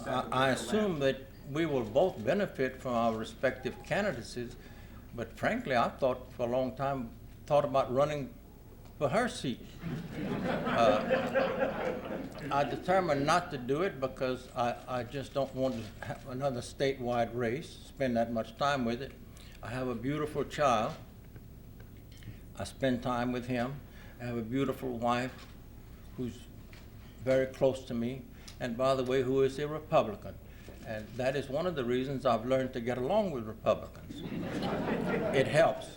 I assume that we will both benefit from our respective candidacies, but frankly, I thought for a long time, thought about running for her seat. I determined not to do it because I just don't want to have another statewide race, spend that much time with it. I have a beautiful child. I spend time with him. I have a beautiful wife who's very close to me, and by the way, who is a Republican. And that is one of the reasons I've learned to get along with Republicans. It helps.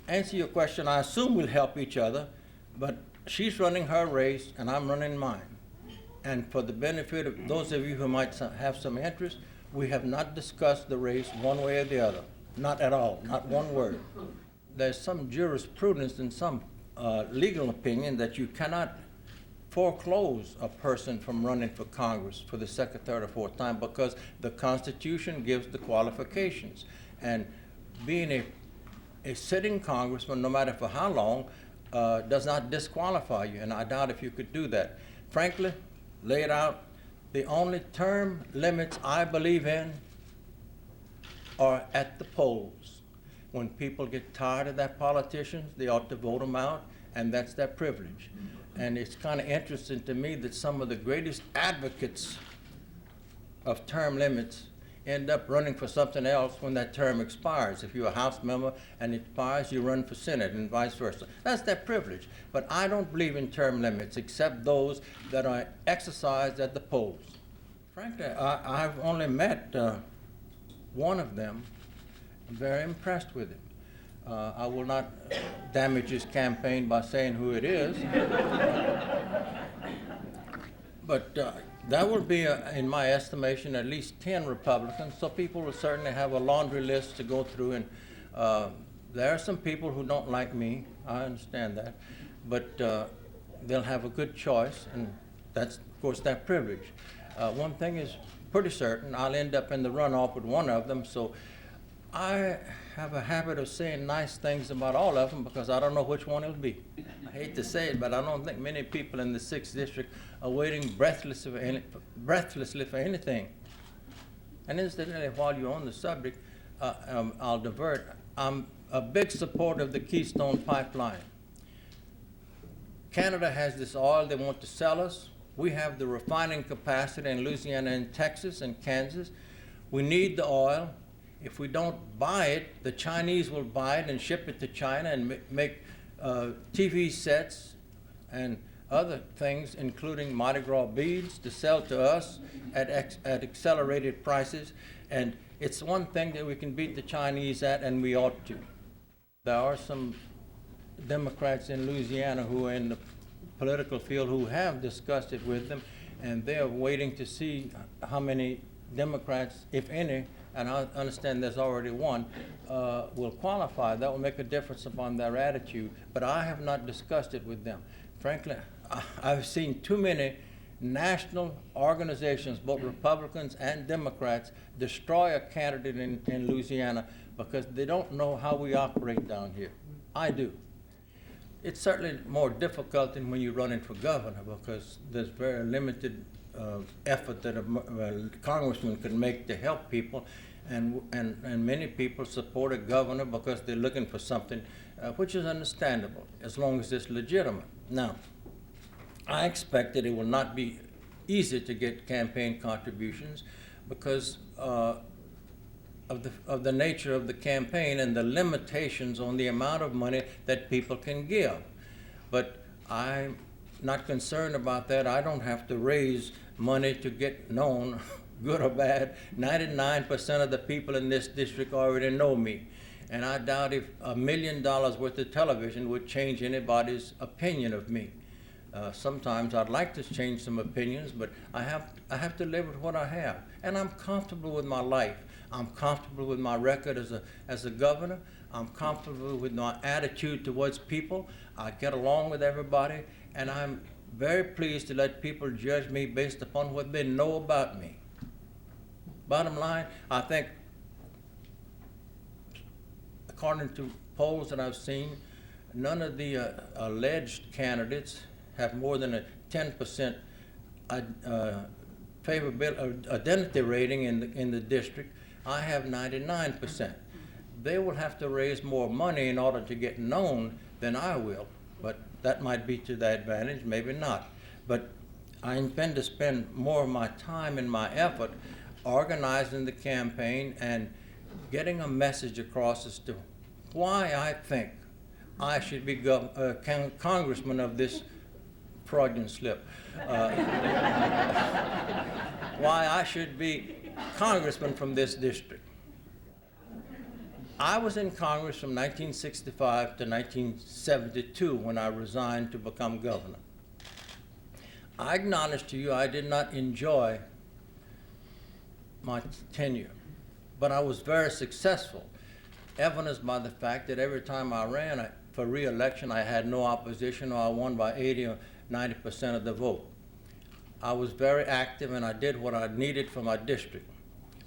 Answer your question, I assume we'll help each other, but she's running her race and I'm running mine. And for the benefit of those of you who might have some interest, we have not discussed the race one way or the other. Not at all, not one word. There's some jurisprudence and some legal opinion that you cannot foreclose a person from running for Congress for the second, third, or fourth time because the Constitution gives the qualifications. And being a sitting congressman, no matter for how long, does not disqualify you, and I doubt if you could do that. Frankly, lay it out, the only term limits I believe in are at the polls. When people get tired of their politicians, they ought to vote them out, and that's their privilege. And it's kind of interesting to me that some of the greatest advocates of term limits end up running for something else when that term expires. If you're a House member and it expires, you run for Senate and vice versa. That's their privilege. But I don't believe in term limits except those that are exercised at the polls. Frankly, I've only met one of them. I'm very impressed with him. I will not damage his campaign by saying who it is. But that will be, in my estimation, at least 10 Republicans, so people will certainly have a laundry list to go through. And there are some people who don't like me, I understand that, but they'll have a good choice, and that's, of course, their privilege. One thing is pretty certain, I'll end up in the runoff with one of them, so I have a habit of saying nice things about all of them because I don't know which one it'll be. I hate to say it, but I don't think many people in the 6th District are waiting breathlessly for anything. And incidentally, while you're on the subject, I'll divert. I'm a big supporter of the Keystone Pipeline. Canada has this oil they want to sell us. We have the refining capacity in Louisiana and Texas and Kansas. We need the oil. If we don't buy it, the Chinese will buy it and ship it to China and make TV sets and other things, including Mardi Gras beads, to sell to us at accelerated prices. And it's one thing that we can beat the Chinese at, and we ought to. There are some Democrats in Louisiana who are in the political field who have discussed it with them, and they're waiting to see how many Democrats, if any, and I understand there's already one, will qualify. That will make a difference upon their attitude, but I have not discussed it with them. Frankly, I've seen too many national organizations, both Republicans and Democrats, destroy a candidate in Louisiana because they don't know how we operate down here. I do. It's certainly more difficult than when you're running for governor because there's very limited effort that a congressman can make to help people, and many people support a governor because they're looking for something, which is understandable as long as it's legitimate. Now, I expect that it will not be easy to get campaign contributions because of the nature of the campaign and the limitations on the amount of money that people can give. But I'm not concerned about that. I don't have to raise money to get known, good or bad. 99% of the people in this district already know me. And I doubt if $1 million worth of television would change anybody's opinion of me. Sometimes I'd like to change some opinions, but I have to live with what I have. And I'm comfortable with my life. I'm comfortable with my record as a governor. I'm comfortable with my attitude towards people. I get along with everybody, and I'm very pleased to let people judge me based upon what they know about me. Bottom line, I think, according to polls that I've seen, none of the alleged candidates have more than a 10% favorability identity rating in the district, I have 99%. They will have to raise more money in order to get known than I will, but that might be to their advantage, maybe not. But I intend to spend more of my time and my effort organizing the campaign and getting a message across as to why I think I should be congressman of this fraudulent slip. Why I should be congressman from this district. I was in Congress from 1965 to 1972 when I resigned to become governor. I acknowledge to you I did not enjoy my tenure, but I was very successful, evidenced by the fact that every time I ran for re-election, I had no opposition, or I won by 80 or 90% of the vote. I was very active and I did what I needed for my district.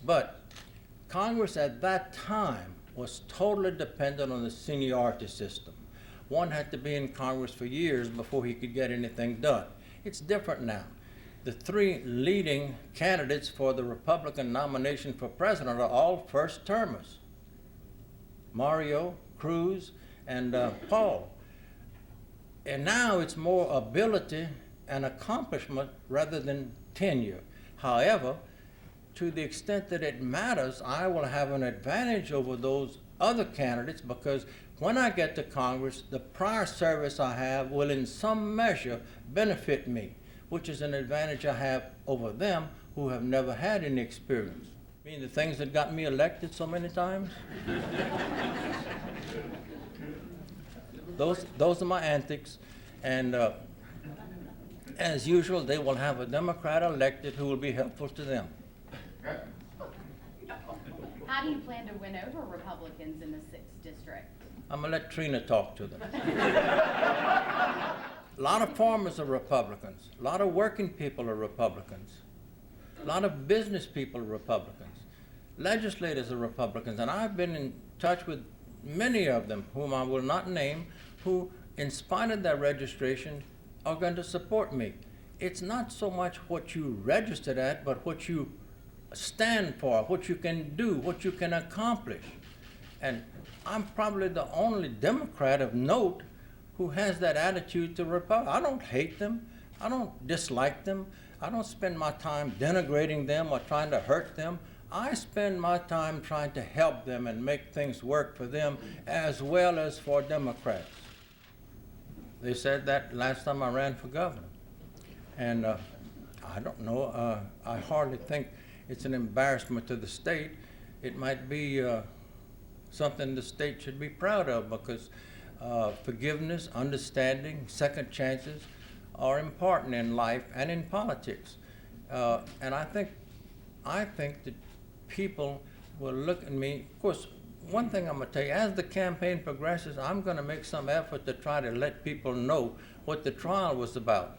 But Congress at that time was totally dependent on the seniority system. One had to be in Congress for years before he could get anything done. It's different now. The three leading candidates for the Republican nomination for president are all first-termers: Mario, Cruz, and Paul. And now it's more ability and accomplishment rather than tenure. However, to the extent that it matters, I will have an advantage over those other candidates, because when I get to Congress, the prior service I have will in some measure benefit me, which is an advantage I have over them who have never had any experience. I mean, the things that got me elected so many times? Those are my antics, and as usual, they will have a Democrat elected who will be helpful to them. How do you plan to win over Republicans in the 6th district? I'm going to let Trina talk to them. A lot of farmers are Republicans. A lot of working people are Republicans. A lot of business people are Republicans. Legislators are Republicans. And I've been in touch with many of them, whom I will not name, who, in spite of their registration, are going to support me. It's not so much what you registered at, but what you stand for, what you can do, what you can accomplish. And I'm probably the only Democrat of note who has that attitude to Republicans. I don't hate them. I don't dislike them. I don't spend my time denigrating them or trying to hurt them. I spend my time trying to help them and make things work for them as well as for Democrats. They said that last time I ran for governor. And I don't know, I hardly think it's an embarrassment to the state. It might be something the state should be proud of, because forgiveness, understanding, second chances are important in life and in politics. And I think that people will look at me. Of course, one thing I'm going to tell you, as the campaign progresses, I'm going to make some effort to try to let people know what the trial was about.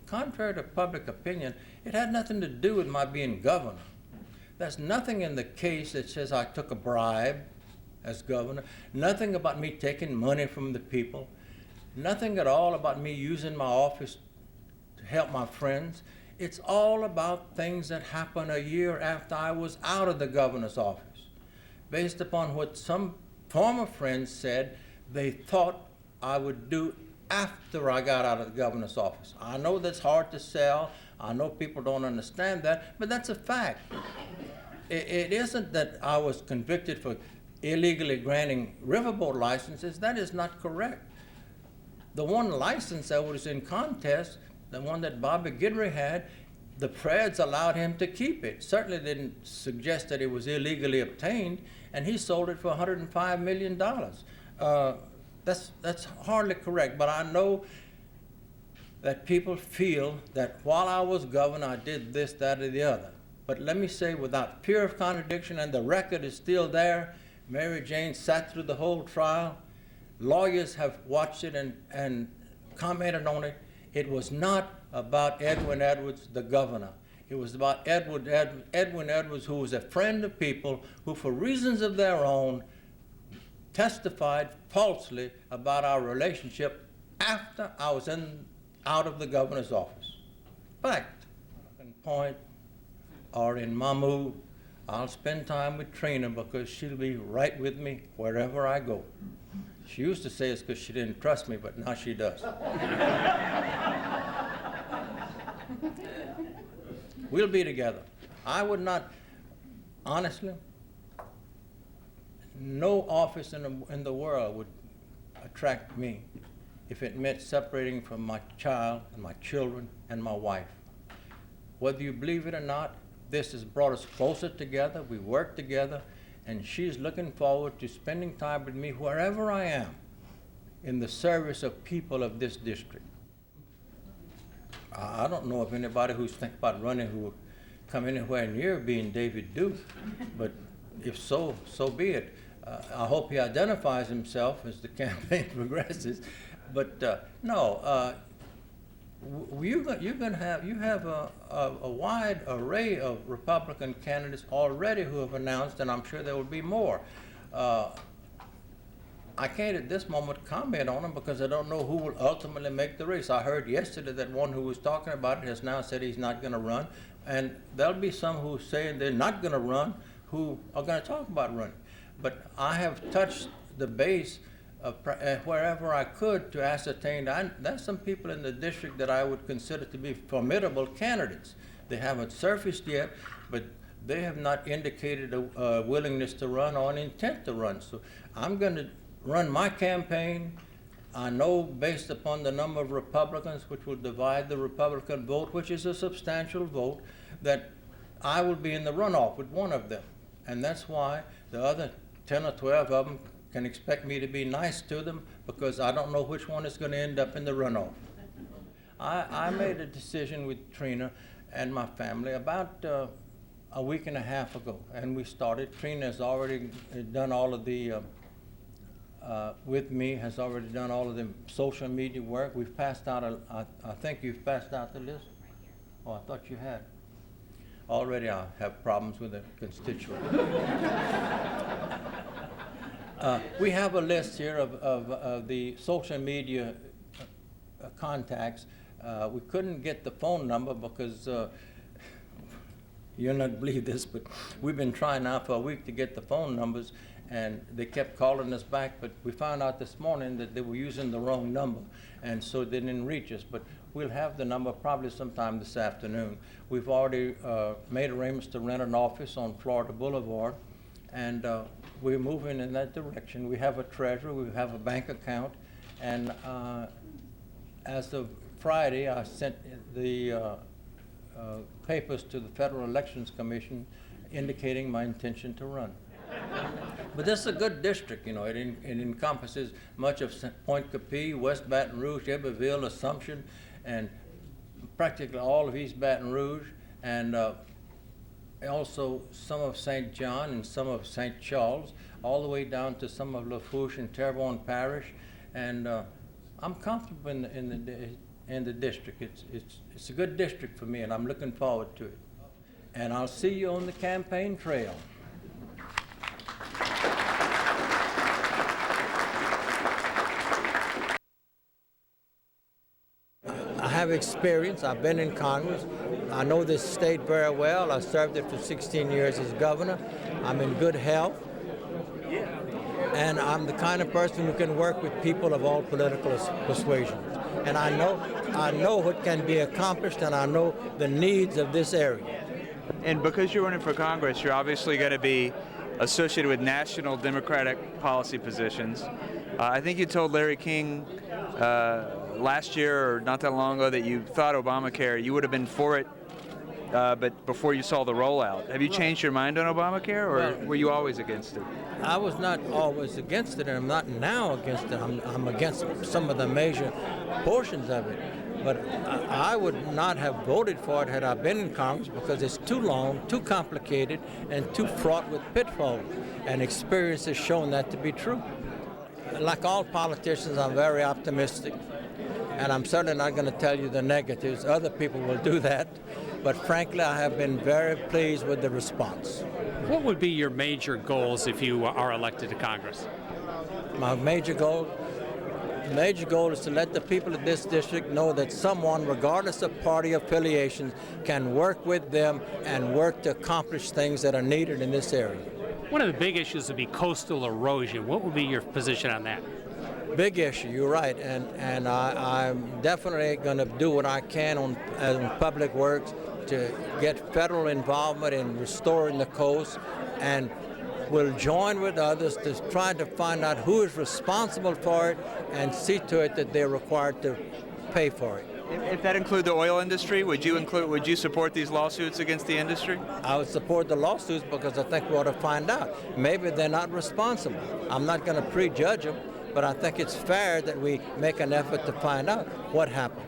Contrary to public opinion, it had nothing to do with my being governor. There's nothing in the case that says I took a bribe as governor, nothing about me taking money from the people, nothing at all about me using my office to help my friends. It's all about things that happened a year after I was out of the governor's office, based upon what some former friends said they thought I would do after I got out of the governor's office. I know that's hard to sell. I know people don't understand that, but that's a fact. It isn't that I was convicted for illegally granting riverboat licenses. That is not correct. The one license that was in contest, the one that Bobby Guidry had, the Preds allowed him to keep it. Certainly didn't suggest that it was illegally obtained, and he sold it for $105 million. That's hardly correct, but I know that people feel that while I was governor, I did this, that, or the other. But let me say, without fear of contradiction, and the record is still there, Mary Jane sat through the whole trial. Lawyers have watched it and commented on it. It was not about Edwin Edwards, the governor. It was about Edwin Edwards, who was a friend of people who, for reasons of their own, testified falsely about our relationship after I was out of the governor's office. Fact. Second point, or in my mood, I'll spend time with Trina because she'll be right with me wherever I go. She used to say it's because she didn't trust me, but now she does. We'll be together. I would not, honestly, no office in the world would attract me if it meant separating from my child and my children and my wife. Whether you believe it or not, this has brought us closer together. We work together, and she's looking forward to spending time with me wherever I am in the service of people of this district. I don't know if anybody who's thinking about running who will come anywhere near being David Duke, but if so, so be it. I hope he identifies himself as the campaign progresses, but no. You have a wide array of Republican candidates already who have announced, and I'm sure there will be more. I can't at this moment comment on them because I don't know who will ultimately make the race. I heard yesterday that one who was talking about it has now said he's not going to run, and there'll be some who say they're not going to run who are going to talk about running. But I have touched the base wherever I could to ascertain that there's some people in the district that I would consider to be formidable candidates. They haven't surfaced yet, but they have not indicated a willingness to run or an intent to run. So I'm going to run my campaign. I know based upon the number of Republicans which will divide the Republican vote, which is a substantial vote, that I will be in the runoff with one of them. And that's why the other 10 or 12 of them can expect me to be nice to them because I don't know which one is going to end up in the runoff. I made a decision with Trina and my family about a week and a half ago, and we started. Trina has already done all of the, with me, has already done all of the social media work. We've passed out, I think you've passed out the list? Oh, I thought you had. Already I have problems with a constituent. We have a list here of the social media contacts. We couldn't get the phone number because you'll not believe this, but we've been trying now for a week to get the phone numbers, and they kept calling us back, but we found out this morning that they were using the wrong number, and so they didn't reach us. But we'll have the number probably sometime this afternoon. We've already made arrangements to rent an office on Florida Boulevard, and we're moving in that direction. We have a treasurer, we have a bank account, and as of Friday, I sent the papers to the Federal Elections Commission indicating my intention to run. But this is a good district, you know. It encompasses much of Point Capee, West Baton Rouge, Iberville, Assumption, and practically all of East Baton Rouge, and also some of St. John and some of St. Charles, all the way down to some of Lafourche and Terrebonne Parish, and I'm comfortable in the district. It's a good district for me, and I'm looking forward to it. And I'll see you on the campaign trail. I have experience. I've been in Congress. I know this state very well. I served it for 16 years as governor. I'm in good health. And I'm the kind of person who can work with people of all political persuasions. And I know what can be accomplished, and I know the needs of this area. And because you're running for Congress, you're obviously going to be associated with national Democratic policy positions. I think you told Larry King last year or not that long ago that you thought Obamacare, you would have been for it, but before you saw the rollout. Have you changed your mind on Obamacare, or were you always against it? I was not always against it, and I'm not now against it. I'm against some of the major portions of it. But I would not have voted for it had I been in Congress because it's too long, too complicated, and too fraught with pitfalls. And experience has shown that to be true. Like all politicians, I'm very optimistic. And I'm certainly not going to tell you the negatives. Other people will do that. But frankly, I have been very pleased with the response. What would be your major goals if you are elected to Congress? My major goal, major goal is to let the people of this district know that someone, regardless of party affiliations, can work with them and work to accomplish things that are needed in this area. One of the big issues would be coastal erosion. What would be your position on that? Big issue, you're right, and I'm definitely going to do what I can on public works to get federal involvement in restoring the coast, and will join with others to try to find out who is responsible for it and see to it that they're required to pay for it. If that include the oil industry, would you support these lawsuits against the industry? I would support the lawsuits because I think we ought to find out. Maybe they're not responsible. I'm not going to prejudge them, but I think it's fair that we make an effort to find out what happened.